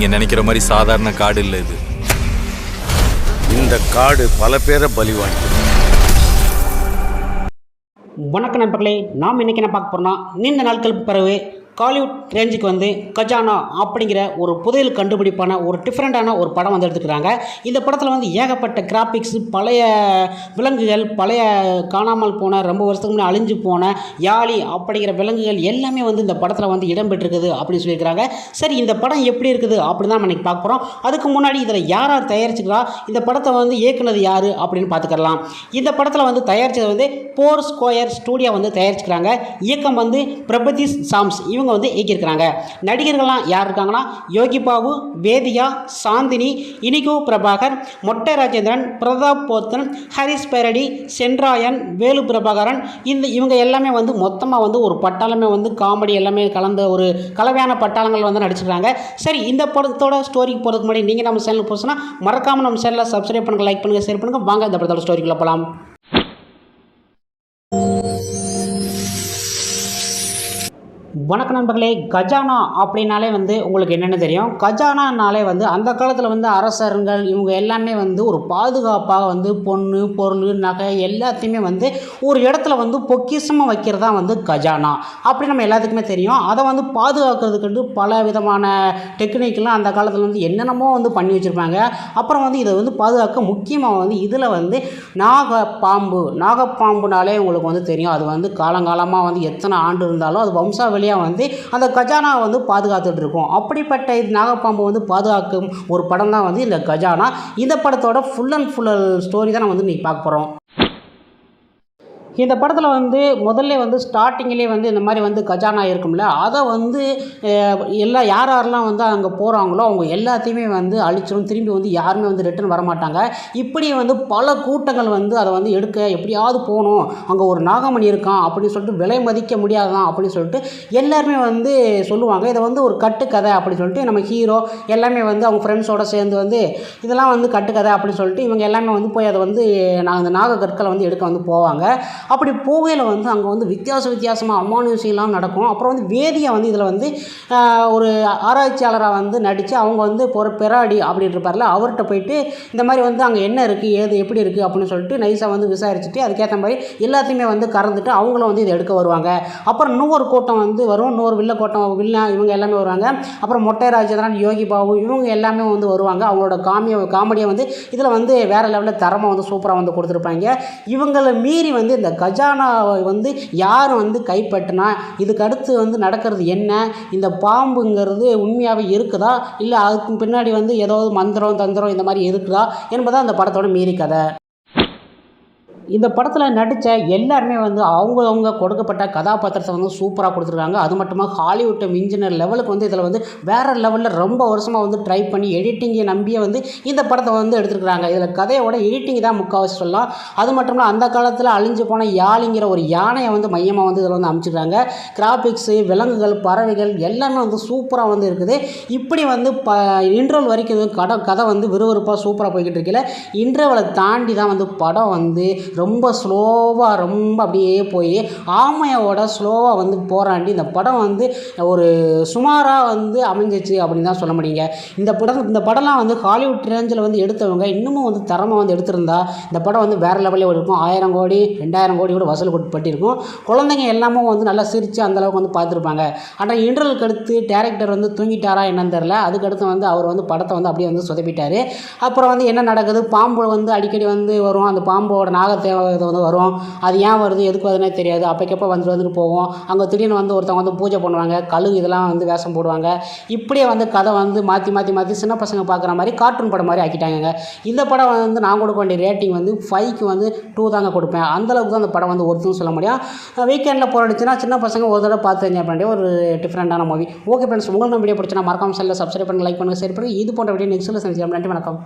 நீங்க நினைக்கிற மாதிரி சாதாரண காடு இல்லை இது. இந்த காடு பல பேரை பலி வாங்கிடும். வணக்கம் நண்பர்களே, நாம் இன்றைக்கி என்ன பார்க்க போகிறோம்னா, நீண்ட நாட்களுக்கு பிறகு காலிவுட் ரேஞ்சுக்கு வந்து கஜானா அப்படிங்கிற ஒரு புதையல் கண்டுபிடிப்பான ஒரு டிஃப்ரெண்ட்டான ஒரு படம் வந்து எடுத்துக்கிறாங்க. இந்த படத்தில் வந்து ஏகப்பட்ட கிராஃபிக்ஸ், பழைய விலங்குகள், பழைய காணாமல் போன ரொம்ப வருஷத்துக்கு முன்னாடி அழிஞ்சு போன யாழி அப்படிங்கிற விலங்குகள் எல்லாமே வந்து இந்த படத்தில் வந்து இடம்பெற்றிருக்குது அப்படின்னு சொல்லியிருக்கிறாங்க. சரி, இந்த படம் எப்படி இருக்குது அப்படி தான் நம்ம இன்றைக்கி பார்க்க போகிறோம். அதுக்கு முன்னாடி இதில் யார் யார் தயாரிச்சுக்கிறா, இந்த படத்தை வந்து இயக்குனது யார் அப்படின்னு பார்த்துக்கலாம். இந்த படத்தில் வந்து தயாரித்தது வந்து போர் ஸ்கொயர் ஸ்டூடியோ வந்து தயாரிச்சுக்கிறாங்க. இயக்கம் வந்து பிரபதீஷ் சாம்ஸ் இவங்க வந்து இயக்கியிருக்கிறாங்க. நடிகர்கள்லாம் யார் இருக்காங்கன்னா, யோகி பாபு, வேதியா, சாந்தினி, இனிகோ பிரபாகர், மொட்டை ராஜேந்திரன், பிரதாப் போத்தன், ஹரிஷ் பேரடி, சென்ராயன், வேலு பிரபாகரன், இவங்க எல்லாமே வந்து மொத்தமாக வந்து ஒரு பட்டாளமே வந்து காமெடி எல்லாமே கலந்த ஒரு கலவையான பட்டாளங்கள் வந்து நடிச்சுக்கிறாங்க. சரி, இந்த படத்தோட ஸ்டோரிக்கு போகிறதுக்கு முன்னாடி நீங்கள் நம்ம சேனலுக்கு போச்சுன்னா மறக்காமல் நம்ம சேனலை சப்ஸ்கிரைப் பண்ணுங்கள், லைக் பண்ணுங்கள், ஷேர் பண்ணுங்கள். வாங்க இந்த படத்தோட ஸ்டோரிக்குள்ளே போகலாம். வணக்கம் நண்பர்களே, கஜானா அப்படின்னாலே வந்து உங்களுக்கு என்னென்ன தெரியும்? கஜானானாலே வந்து அந்த காலத்தில் வந்து அரசர்கள் இவங்க எல்லாமே வந்து ஒரு பாதுகாப்பாக வந்து பொண்ணு, பொருள், நகை எல்லாத்தையுமே வந்து ஒரு இடத்துல வந்து பொக்கிஷமாக வைக்கிறது தான் வந்து கஜானா அப்படி நம்ம எல்லாத்துக்குமே தெரியும். அதை வந்து பாதுகாக்கிறதுக்கு பல விதமான டெக்னிக்லாம் அந்த காலத்தில் வந்து என்னென்னமோ வந்து பண்ணி வச்சுருப்பாங்க. அப்புறம் வந்து இதை வந்து பாதுகாக்க முக்கியமாக வந்து இதில் வந்து நாகப்பாம்புனாலே உங்களுக்கு வந்து தெரியும். அது வந்து காலங்காலமாக வந்து எத்தனை ஆண்டு இருந்தாலும் அது வம்சாவளியாக வந்து அந்த கஜானா வந்து பாதுகாத்துட்டு இருக்கும். அப்படிப்பட்ட நாகப்பாம்பு வந்து பாதுகாக்கும் ஒரு படம் தான் வந்து இந்த கஜானா. இந்த படத்தோட ஃபுல் அண்ட் ஃபுல் ஸ்டோரி தான் நம்ம வந்து இன்னைக்கு பார்க்க போகிறோம். இந்த படத்தில் வந்து முதல்ல வந்து ஸ்டார்டிங்கிலே வந்து இந்த மாதிரி வந்து கஜானா இருக்கும்ல, அதை வந்து யாரெல்லாம் வந்து அங்கே போகிறாங்களோ அவங்க எல்லாத்தையுமே வந்து அழிச்சிடும். திரும்பி வந்து யாருமே வந்து ரிட்டர்ன் வரமாட்டாங்க. இப்படி வந்து பல கூட்டங்கள் வந்து அதை வந்து எடுக்க எப்படியாவது போகணும், அங்கே ஒரு நாகமணி இருக்கான் அப்படின்னு சொல்லிட்டு விலை மதிக்க முடியாதான் அப்படின்னு சொல்லிட்டு எல்லாருமே வந்து சொல்லுவாங்க. இதை வந்து ஒரு கட்டுக்கதை அப்படின்னு சொல்லிட்டு நம்ம ஹீரோ எல்லாமே வந்து அவங்க ஃப்ரெண்ட்ஸோடு சேர்ந்து வந்து இதெல்லாம் வந்து கட்டுக்கதை அப்படின்னு சொல்லிட்டு இவங்க எல்லாமே வந்து போய் அதை வந்து அந்த நாக கற்களை வந்து எடுக்க வந்து போவாங்க. அப்படி போகையில் வந்து அங்கே வந்து வித்தியாசமாக அமானுஷியெல்லாம் நடக்கும். அப்புறம் வந்து வேதியை வந்து இதில் வந்து ஒரு ஆராய்ச்சியாளராக வந்து நடித்து அவங்க வந்து ஒரு பெராடி அப்படின்னு இருப்பார்ல, அவர்கிட்ட போயிட்டு இந்த மாதிரி வந்து அங்கே என்ன இருக்குது, ஏது எப்படி இருக்குது அப்படின்னு சொல்லிட்டு நைஸாக வந்து விசாரிச்சுட்டு அதுக்கேற்ற மாதிரி எல்லாத்தையுமே வந்து கறந்துட்டு அவங்களும் வந்து இதை எடுக்க வருவாங்க. அப்புறம் இன்னொரு கூட்டம் வந்து வரும், இன்னொரு வில்லன் இவங்க எல்லாமே வருவாங்க. அப்புறம் மொட்டை ராஜேந்திரன், யோகி பாபு இவங்க எல்லாமே வந்து வருவாங்க. அவங்களோட காமெடியை வந்து இதில் வந்து வேறு லெவலில் தரமாக வந்து சூப்பராக வந்து கொடுத்துருப்பாங்க. இவங்களை மீறி வந்து இந்த கஜானாவை வந்து யார் வந்து கைப்பற்றினா, இதுக்கு அடுத்து வந்து நடக்கிறது என்ன, இந்த பாம்புங்கிறது உண்மையாகவே இருக்குதா இல்லை அதுக்கு பின்னாடி வந்து ஏதாவது மந்திரம் தந்திரம் இந்த மாதிரி இருக்குதா என்பதான் அந்த படத்தோட மீறி கதை. இந்த படத்தில் நடித்த எல்லாருமே வந்து அவங்க கொடுக்கப்பட்ட கதாபாத்திரத்தை வந்து சூப்பராக கொடுத்துருக்காங்க. அது மட்டுமா ஹாலிவுட்டை மிஞ்சின லெவலுக்கு வந்து இதில் வந்து வேறு லெவலில் ரொம்ப வருஷமாக வந்து ட்ரை பண்ணி எடிட்டிங்கை நம்பியே வந்து இந்த படத்தை வந்து எடுத்துருக்குறாங்க. இதில் கதையோட எடிட்டிங் தான் முக்கால்வாசி சொல்லலாம். அது மட்டும் இல்லை, அந்த காலத்தில் அழிஞ்சு போன யாழிங்கிற ஒரு யானையை வந்து மையமாக வந்து இதில் வந்து அமைச்சிருக்காங்க. கிராஃபிக்ஸு, விலங்குகள், பறவைகள் எல்லாமே வந்து சூப்பராக வந்து இருக்குது. இப்படி வந்து இன்டர்வல் வரைக்கும் கதை வந்து விறுவிறுப்பாக சூப்பராக போய்கிட்டு இருக்கல, இன்டர்வலை தாண்டி தான் வந்து படம் வந்து ரொம்ப ஸ்லோவாக ரொம்ப அப்படியே போய் ஆமையோட ஸ்லோவாக வந்து போராண்டி இந்த படம் வந்து ஒரு சுமாராக வந்து அமைஞ்சிச்சு அப்படின்னு தான் சொல்ல முடியுங்க. இந்த படம்லாம் வந்து ஹாலிவுட் ரேஞ்சில் வந்து எடுத்தவங்க இன்னமும் வந்து தரமாக வந்து எடுத்திருந்தா இந்த படம் வந்து வேறு லெவலில் இருக்கும். 1000 கோடி 2000 கோடி கூட வசூல் பட்டிருக்கும். குழந்தைங்க எல்லாமே வந்து நல்லா சிரித்து அந்தளவுக்கு வந்து பார்த்துருப்பாங்க. ஆனால் இன்டர்வலுக்கு அடுத்து டேரக்டர் வந்து தூங்கிட்டாரா என்னன்னு தெரில. அதுக்கடுத்து வந்து அவர் வந்து படத்தை வந்து அப்படியே வந்து சொதப்பிட்டார். அப்புறம் வந்து என்ன நடக்குது, பாம்பு வந்து அடிக்கடி வந்து வரும், அந்த பாம்போட நாகத்தை இது வந்து வரும், அது ஏன் வருது எதுக்கு வருதுன்னே தெரியாது. அப்போக்கப்போ வந்துட்டு போவோம். அங்கே திடீர்னு வந்து ஒருத்தவங்க வந்து பூஜை பண்ணுவாங்க, கழுகு இதெல்லாம் வந்து வேஷம் போடுவாங்க. இப்படியே வந்து கதை வந்து மாற்றி சின்ன பசங்க பார்க்குற மாதிரி கார்ட்டூன் படம் மாதிரி ஆக்கிட்டாங்க. இந்த படம் வந்து நான் கொடுக்க வேண்டிய ரேட்டிங் வந்து 5க்கு வந்து 2 தாங்க கொடுப்பேன். அந்தளவுக்கு தான் அந்த படம் வந்து ஒருத்தரும் சொல்ல முடியும். வீக்கெண்டில் போராடிச்சுன்னா சின்ன பசங்க ஒரு தடவை பார்த்து என்ஜாய் பண்ண ஒரு டிஃப்ரெண்டான மூவி. ஓகே ஃப்ரெண்ட்ஸ், உங்களுக்கு வீடியோ பிடிச்சினா மறக்காம சேனலை சப்ஸ்கிரைப் பண்ணுங்கள், லைக் பண்ணுங்கள், ஷேர் பண்ணுங்கள். இது போன்ற வீடியோ நெக்ஸ்ட்டில் செஞ்சு. நன்றி, வணக்கம்.